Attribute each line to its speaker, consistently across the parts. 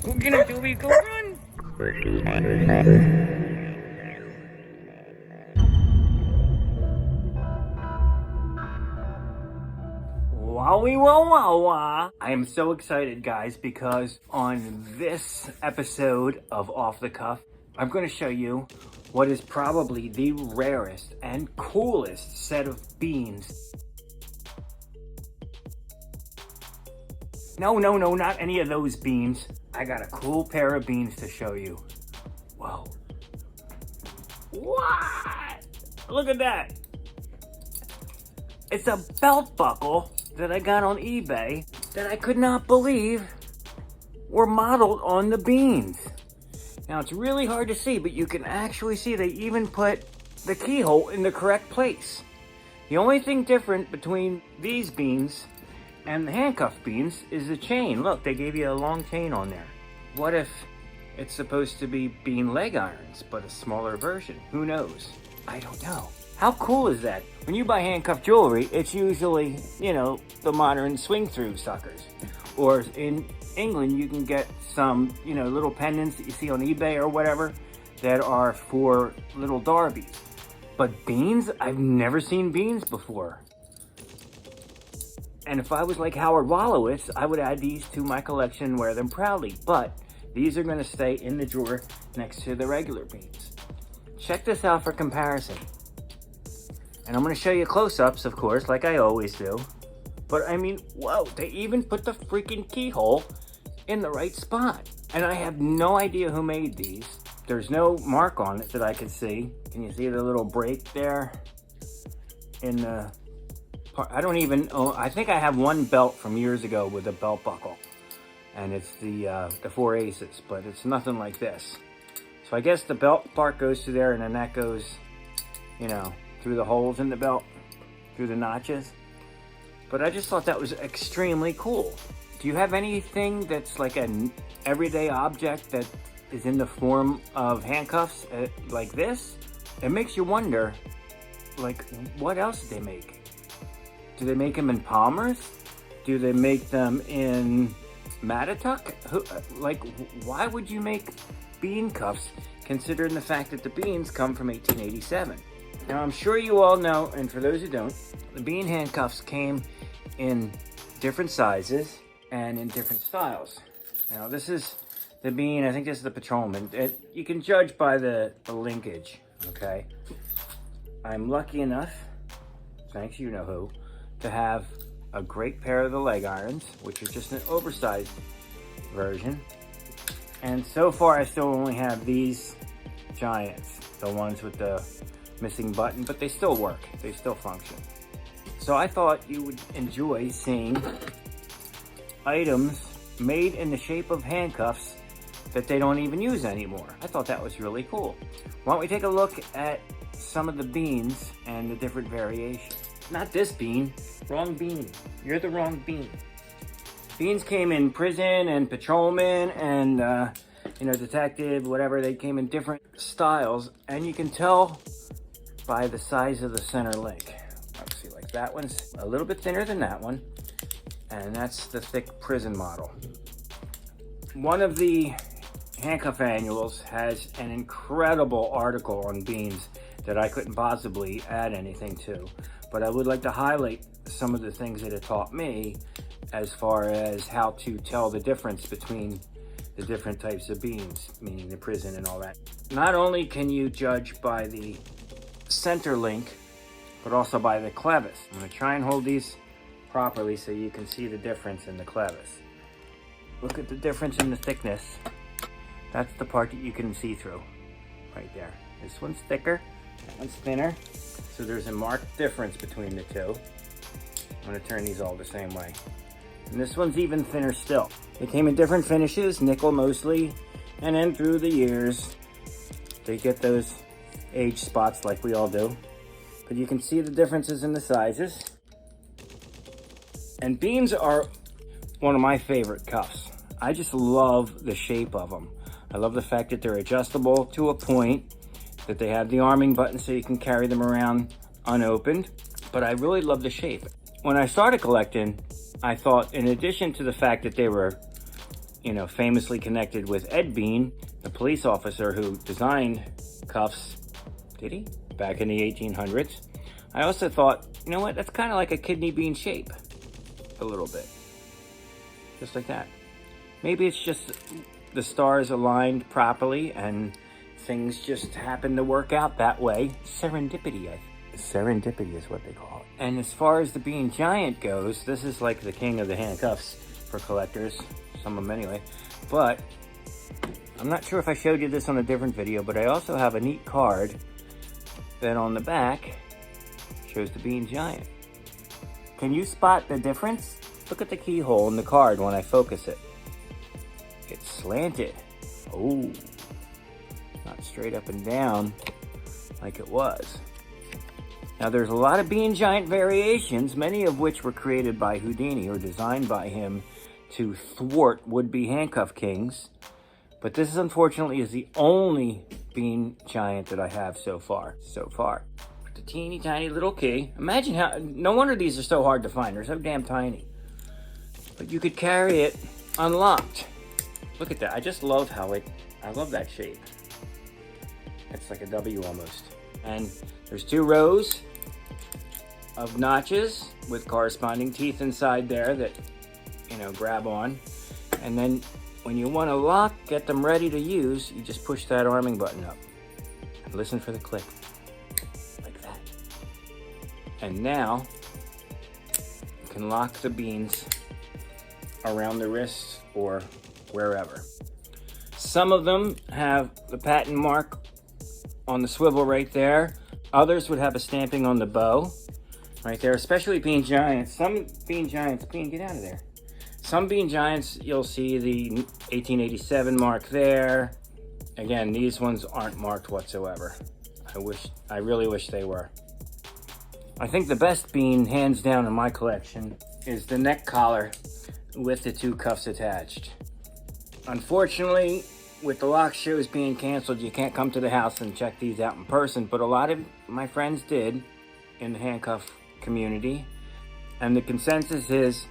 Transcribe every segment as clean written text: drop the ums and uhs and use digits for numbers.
Speaker 1: Go get him, Toby. Go run. Wowie wah wah wah. I am so excited, guys, because on this episode of Off the Cuff, I'm going to show you what is probably the rarest and coolest set of beans. No, not any of those beans. I got a cool pair of beans to show you. Whoa. What? Look at that. It's a belt buckle that I got on eBay that I could not believe were modeled on the beans. Now it's really hard to see, but you can actually see they even put the keyhole in the correct place. The only thing different between these beans and the handcuff beans is the chain. Look, they gave you a long chain on there. What if it's supposed to be bean leg irons, but a smaller version? Who knows? I don't know. How cool is that? When you buy handcuff jewelry, it's usually, the modern swing-through suckers. Or in England, you can get some, little pendants that you see on eBay or whatever that are for little darbies. But beans? I've never seen beans before. And if I was like Howard Wolowitz, I would add these to my collection and wear them proudly. But these are going to stay in the drawer next to the regular beans. Check this out for comparison. And I'm going to show you close-ups, of course, like I always do. But I mean, whoa, they even put the freaking keyhole in the right spot. And I have no idea who made these. There's no mark on it that I could see. Can you see the little break there in the part? I don't even know. I think I have one belt from years ago with a belt buckle. And it's the 4 aces, but it's nothing like this. So I guess the belt part goes through there, and then that goes, through the holes in the belt, through the notches. But I just thought that was extremely cool. Do you have anything that's like an everyday object that is in the form of handcuffs like this? It makes you wonder, like, what else did they make? Do they make them in Palmer's? Do they make them in Matatuck? Why would you make bean cuffs considering the fact that the beans come from 1887? Now, I'm sure you all know, and for those who don't, the bean handcuffs came in different sizes and in different styles. Now, this is the bean, I think this is the Patrolman. You can judge by the linkage, okay? I'm lucky enough, thanks you know who, to have a great pair of the leg irons, which are just an oversized version. And so far, I still only have these giants, the ones with the missing button, but they still work. They still function. So I thought you would enjoy seeing items made in the shape of handcuffs that they don't even use anymore. I thought that was really cool. Why don't we take a look at some of the beans and the different variations. Not this bean, wrong bean. You're the wrong bean. Beans came in prison and patrolman and detective, whatever. They came in different styles, and you can tell by the size of the center link. Let's see, like that one's a little bit thinner than that one, and that's the thick prison model. One of the handcuff annuals has an incredible article on beans that I couldn't possibly add anything to, but I would like to highlight some of the things that it taught me as far as how to tell the difference between the different types of beans, meaning the prison and all that. Not only can you judge by the center link, but also by the clevis. I'm going to try and hold these properly so you can see the difference in the clevis. Look at the difference in the thickness. That's the part that you can see through right there. This one's thicker, that one's thinner. So there's a marked difference between the two. I'm going to turn these all the same way. And this one's even thinner still. They came in different finishes, nickel mostly, and then through the years, they get those age spots like we all do. But you can see the differences in the sizes. And beans are one of my favorite cuffs. I just love the shape of them. I love the fact that they're adjustable to a point, that they have the arming button so you can carry them around unopened. But I really love the shape. When I started collecting, I thought, in addition to the fact that they were famously connected with Ed Bean, the police officer who designed cuffs, did he? Back in the 1800s. I also thought, you know what, that's kind of like a kidney bean shape, a little bit. Just like that. Maybe it's just the stars aligned properly and things just happen to work out that way. Serendipity, serendipity is what they call it. And as far as the Bean Giant goes, this is like the king of the handcuffs for collectors, some of them anyway. But I'm not sure if I showed you this on a different video, but I also have a neat card that on the back shows the Bean Giant. Can you spot the difference? Look at the keyhole in the card when I focus it. It's slanted. Oh, not straight up and down like it was. Now there's a lot of Bean Giant variations, many of which were created by Houdini or designed by him to thwart would-be handcuff kings. But this unfortunately is the only Bean Giant that I have so far. The teeny tiny little key. Imagine how, no wonder these are so hard to find. They're so damn tiny. But you could carry it unlocked. Look at that. I just love how I love that shape. It's like a W almost. And there's 2 rows of notches with corresponding teeth inside there that, grab on. And then when you want to get them ready to use, you just push that arming button up. And listen for the click. Like that. And now, you can lock the beans around the wrists or wherever. Some of them have the patent mark on the swivel right there. Others would have a stamping on the bow right there, especially Bean Giants. Some Bean Giants, Bean, get out of there. Some Bean Giants, you'll see the 1887 mark there. Again, these ones aren't marked whatsoever. I really wish they were. I think the best bean, hands down in my collection, is the neck collar with the 2 cuffs attached. Unfortunately, with the lock shows being canceled, you can't come to the house and check these out in person, but a lot of my friends did in the handcuff community, and the consensus is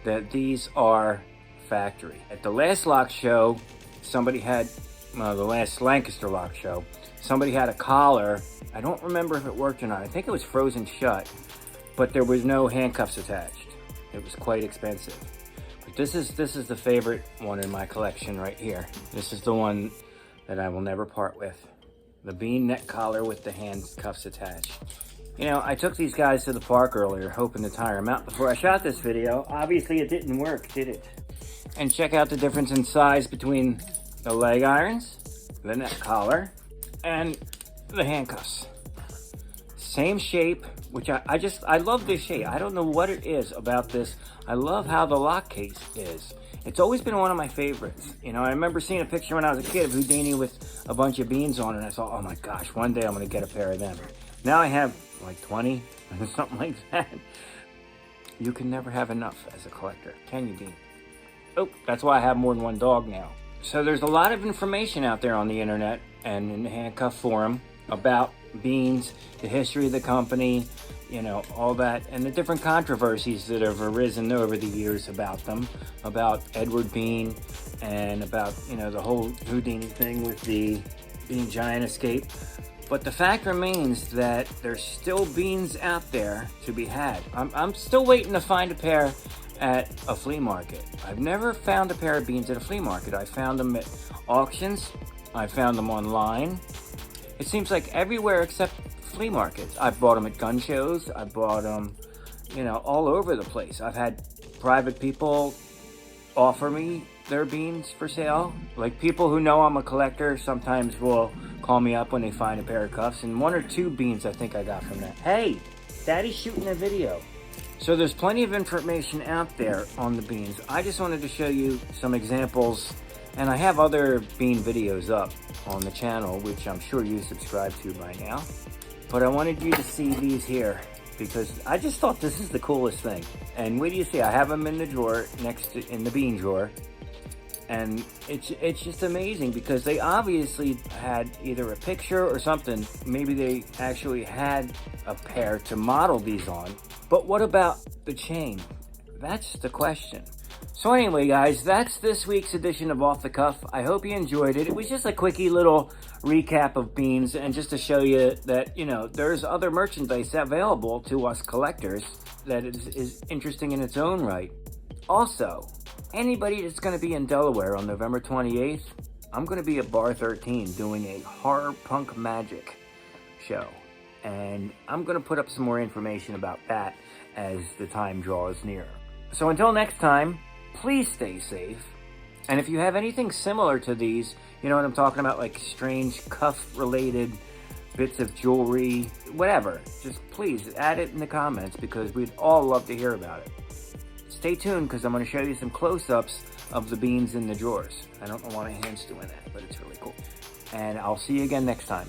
Speaker 1: that these are factory. At the last lock show, somebody had, the last Lancaster lock show, somebody had a collar. I don't remember if it worked or not. I think it was frozen shut, but there was no handcuffs attached. It was quite expensive. But this is the favorite one in my collection right here. This is the one that I will never part with. The Bean neck collar with the handcuffs attached. I took these guys to the park earlier, hoping to tire them out before I shot this video. Obviously, it didn't work, did it? And check out the difference in size between the leg irons, the neck collar, and the handcuffs. Same shape, which I love this shape. I don't know what it is about this. I love how the lock case is. It's always been one of my favorites. I remember seeing a picture when I was a kid of Houdini with a bunch of beans on it, and I thought, oh my gosh, one day I'm gonna get a pair of them. Now I have like 20, something like that. You can never have enough as a collector, can you, Bean? Oh, that's why I have more than 1 dog now. So there's a lot of information out there on the internet and in the handcuff forum about beans, the history of the company, all that, and the different controversies that have arisen over the years about them, about Edward Bean, and about, the whole Houdini thing with the Bean Giant escape. But the fact remains that there's still beans out there to be had. I'm still waiting to find a pair at a flea market. I've never found a pair of beans at a flea market. I found them at auctions. I found them online. It seems like everywhere except flea markets. I've bought them at gun shows. I bought them, all over the place. I've had private people offer me their beans for sale. Like people who know I'm a collector sometimes will call me up when they find a pair of cuffs, and 1 or 2 beans I think I got from that. Hey, Daddy's shooting a video. So there's plenty of information out there on the beans. I just wanted to show you some examples, and I have other bean videos up on the channel, which I'm sure you subscribe to by now. But I wanted you to see these here, because I just thought this is the coolest thing. And wait till you see, I have them in the drawer, in the bean drawer. And it's just amazing because they obviously had either a picture or something. Maybe they actually had a pair to model these on. But what about the chain? That's the question. So anyway, guys, that's this week's edition of Off the Cuff. I hope you enjoyed it. It was just a quickie little recap of beans, and just to show you that, you know, there's other merchandise available to us collectors that is interesting in its own right. Also, anybody that's going to be in Delaware on November 28th, I'm going to be at Bar 13 doing a horror punk magic show. And I'm going to put up some more information about that as the time draws near. So until next time, please stay safe. And if you have anything similar to these, you know what I'm talking about, like strange cuff-related bits of jewelry, whatever, just please add it in the comments because we'd all love to hear about it. Stay tuned because I'm going to show you some close-ups of the beans in the drawers. I don't know why my hand's doing that, but it's really cool. And I'll see you again next time.